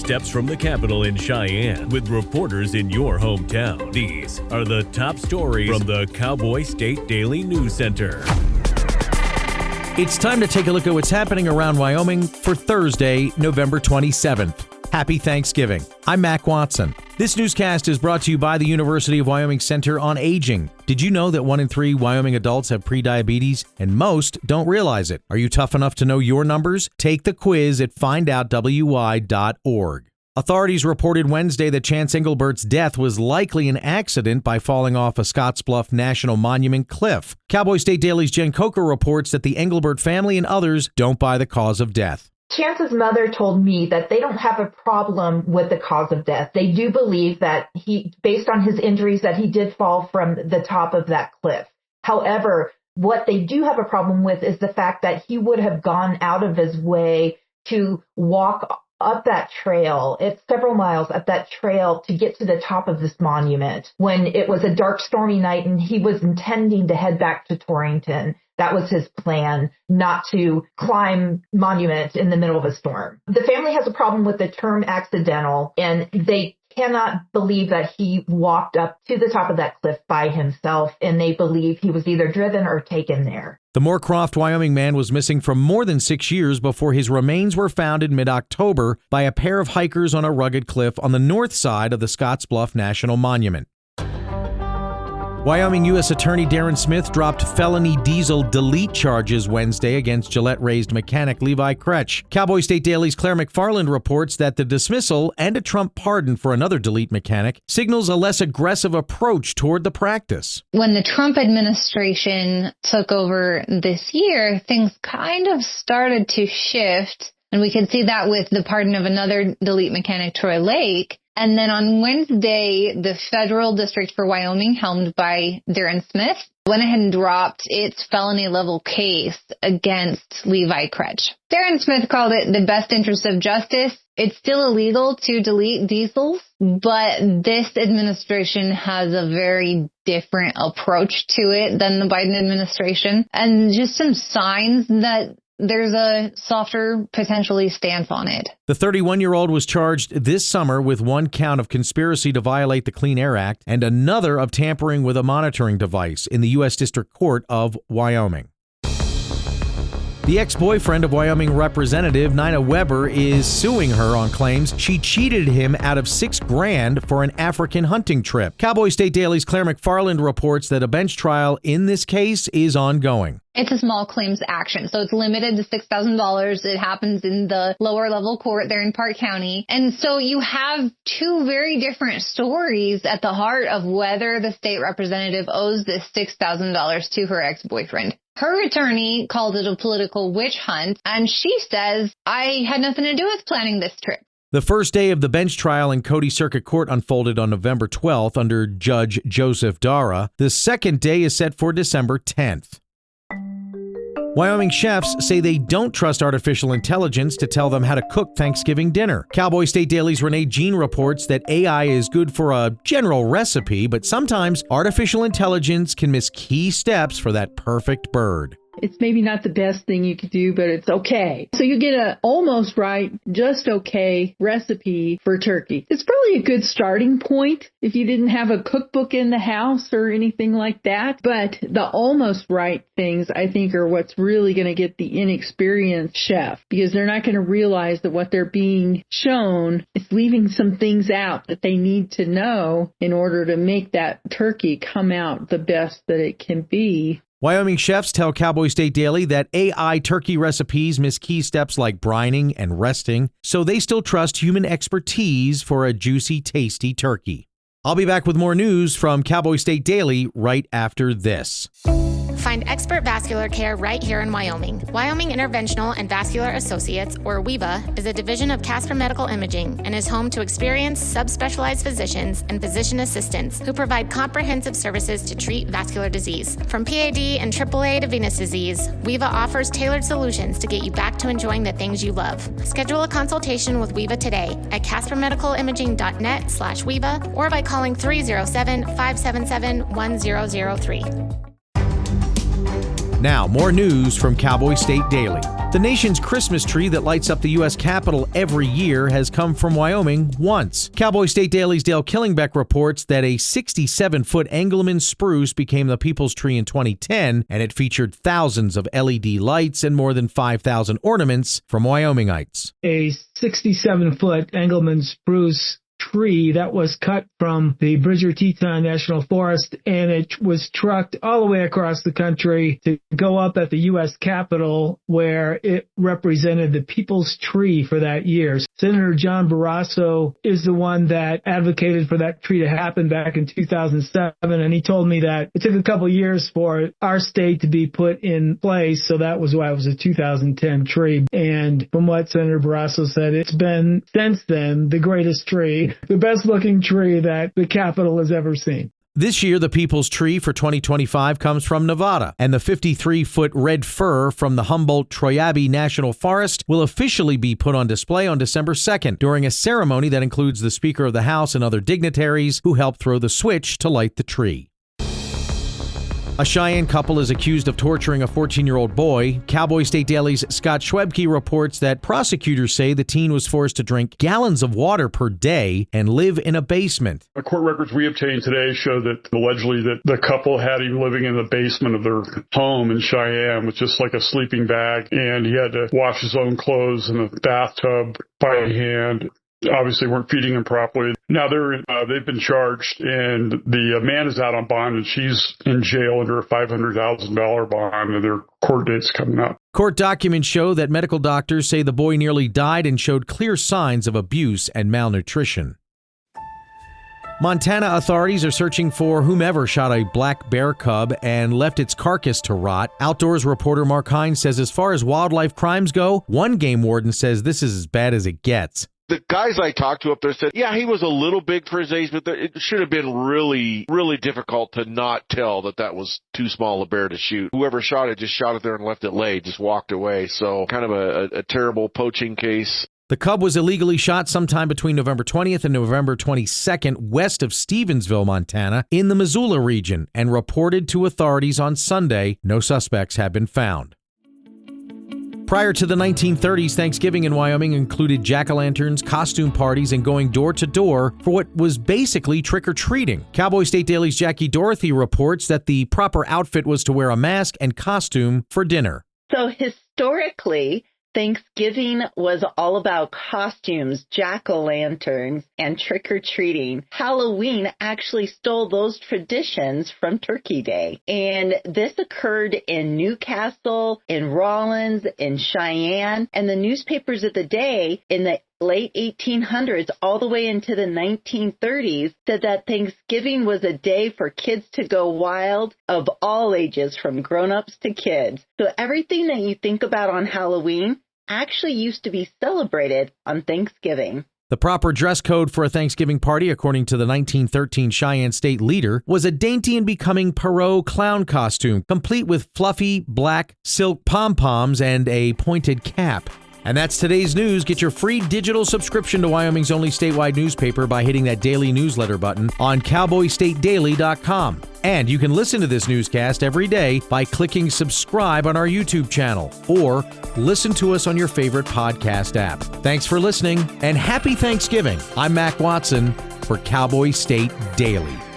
steps from the Capitol in Cheyenne with reporters in your hometown. These are the top stories from the Cowboy State Daily News Center. It's time to take a look at what's happening around Wyoming for Thursday, November 27th. Happy Thanksgiving. I'm Mac Watson. This newscast is brought to you by the University of Wyoming Center on Aging. Did you know that 1 in 3 Wyoming adults have prediabetes and most don't realize it? Are you tough enough to know your numbers? Take the quiz at findoutwy.org. Authorities reported Wednesday that Chance Engelbert's death was likely an accident by falling off a Scottsbluff National Monument cliff. Cowboy State Daily's Jen Coker reports that the Engelbert family and others don't buy the cause of death. Chance's mother told me that they don't have a problem with the cause of death. They do believe that based on his injuries, that he did fall from the top of that cliff. However, what they do have a problem with is the fact that he would have gone out of his way to walk up that trail. It's several miles up that trail to get to the top of this monument when it was a dark, stormy night and he was intending to head back to Torrington. That was his plan, not to climb monument in the middle of a storm. The family has a problem with the term accidental, and they cannot believe that he walked up to the top of that cliff by himself, and they believe he was either driven or taken there. The Moorcroft, Wyoming man was missing for more than 6 years before his remains were found in mid-October by a pair of hikers on a rugged cliff on the north side of the Scottsbluff National Monument. Wyoming U.S. Attorney Darren Smith dropped felony diesel delete charges Wednesday against Gillette-raised mechanic Levi Kretsch. Cowboy State Daily's Claire McFarland reports that the dismissal and a Trump pardon for another delete mechanic signals a less aggressive approach toward the practice. When the Trump administration took over this year, things kind of started to shift, and we could see that with the pardon of another delete mechanic, Troy Lake. And then on Wednesday, the federal district for Wyoming, helmed by Darren Smith, went ahead and dropped its felony level case against Levi Kretsch. Darren Smith called it the best interest of justice. It's still illegal to delete diesels, but this administration has a very different approach to it than the Biden administration, and just some signs that there's a softer, potentially, stance on it. The 31-year-old was charged this summer with 1 count of conspiracy to violate the Clean Air Act and another of tampering with a monitoring device in the U.S. District Court of Wyoming. The ex-boyfriend of Wyoming Representative Nina Weber is suing her on claims she cheated him out of $6,000 for an African hunting trip. Cowboy State Daily's Claire McFarland reports that a bench trial in this case is ongoing. It's a small claims action, so it's limited to $6,000. It happens in the lower level court there in Park County. And so you have 2 very different stories at the heart of whether the state representative owes this $6,000 to her ex-boyfriend. Her attorney called it a political witch hunt, and she says, I had nothing to do with planning this trip. The first day of the bench trial in Cody Circuit Court unfolded on November 12th under Judge Joseph Dara. The second day is set for December 10th. Wyoming chefs say they don't trust artificial intelligence to tell them how to cook Thanksgiving dinner. Cowboy State Daily's Renee Jean reports that AI is good for a general recipe, but sometimes artificial intelligence can miss key steps for that perfect bird. It's maybe not the best thing you could do, but it's okay. So you get a almost right, just okay recipe for turkey. It's probably a good starting point if you didn't have a cookbook in the house or anything like that. But the almost right things, I think, are what's really going to get the inexperienced chef, because they're not going to realize that what they're being shown is leaving some things out that they need to know in order to make that turkey come out the best that it can be. Wyoming chefs tell Cowboy State Daily that AI turkey recipes miss key steps like brining and resting, so they still trust human expertise for a juicy, tasty turkey. I'll be back with more news from Cowboy State Daily right after this. Find expert vascular care right here in Wyoming. Wyoming Interventional and Vascular Associates, or WIVA, is a division of Casper Medical Imaging and is home to experienced subspecialized physicians and physician assistants who provide comprehensive services to treat vascular disease. From PAD and AAA to venous disease, WIVA offers tailored solutions to get you back to enjoying the things you love. Schedule a consultation with WIVA today at caspermedicalimaging.net/WIVA or by calling 307-577-1003. Now, more news from Cowboy State Daily. The nation's Christmas tree that lights up the U.S. Capitol every year has come from Wyoming once. Cowboy State Daily's Dale Killingbeck reports that a 67-foot Engelmann spruce became the people's tree in 2010, and it featured thousands of LED lights and more than 5,000 ornaments from Wyomingites. A 67-foot Engelmann spruce tree that was cut from the Bridger-Teton National Forest, and it was trucked all the way across the country to go up at the U.S. Capitol, where it represented the people's tree for that year. Senator John Barrasso is the one that advocated for that tree to happen back in 2007, and he told me that it took a couple years for our state to be put in place, so that was why it was a 2010 tree. And from what Senator Barrasso said, it's been, since then, the greatest tree, the best-looking tree that the Capitol has ever seen. This year, the People's Tree for 2025 comes from Nevada, and the 53-foot red fir from the Humboldt-Troyabe National Forest will officially be put on display on December 2nd during a ceremony that includes the Speaker of the House and other dignitaries who help throw the switch to light the tree. A Cheyenne couple is accused of torturing a 14-year-old boy. Cowboy State Daily's Scott Schwebke reports that prosecutors say the teen was forced to drink gallons of water per day and live in a basement. The court records we obtained today show that allegedly that the couple had him living in the basement of their home in Cheyenne with just like a sleeping bag, and he had to wash his own clothes in a bathtub by hand. Obviously weren't feeding him properly. Now they've been charged, and the man is out on bond, and she's in jail under a $500,000 bond, and their court date's coming up. Court documents show that medical doctors say the boy nearly died and showed clear signs of abuse and malnutrition. Montana authorities are searching for whomever shot a black bear cub and left its carcass to rot. Outdoors reporter Mark Hines says as far as wildlife crimes go, one game warden says this is as bad as it gets. The guys I talked to up there said, yeah, he was a little big for his age, but it should have been really, really difficult to not tell that was too small a bear to shoot. Whoever shot it just shot it there and left it lay, just walked away. So kind of a terrible poaching case. The cub was illegally shot sometime between November 20th and November 22nd west of Stevensville, Montana, in the Missoula region, and reported to authorities on Sunday. No suspects have been found. Prior to the 1930s, Thanksgiving in Wyoming included jack-o'-lanterns, costume parties, and going door-to-door for what was basically trick-or-treating. Cowboy State Daily's Jackie Dorothy reports that the proper outfit was to wear a mask and costume for dinner. So historically, Thanksgiving was all about costumes, jack-o'-lanterns, and trick-or-treating. Halloween actually stole those traditions from Turkey Day. And this occurred in Newcastle, in Rawlins, in Cheyenne, and the newspapers of the day in the late 1800s all the way into the 1930s said that Thanksgiving was a day for kids to go wild of all ages, from grown-ups to kids. So everything that you think about on Halloween actually used to be celebrated on Thanksgiving. The proper dress code for a Thanksgiving party, according to the 1913 Cheyenne State Leader, was a dainty and becoming Perot clown costume, complete with fluffy black silk pom-poms and a pointed cap. And that's today's news. Get your free digital subscription to Wyoming's only statewide newspaper by hitting that daily newsletter button on cowboystatedaily.com. And you can listen to this newscast every day by clicking subscribe on our YouTube channel, or listen to us on your favorite podcast app. Thanks for listening, and happy Thanksgiving. I'm Mac Watson for Cowboy State Daily.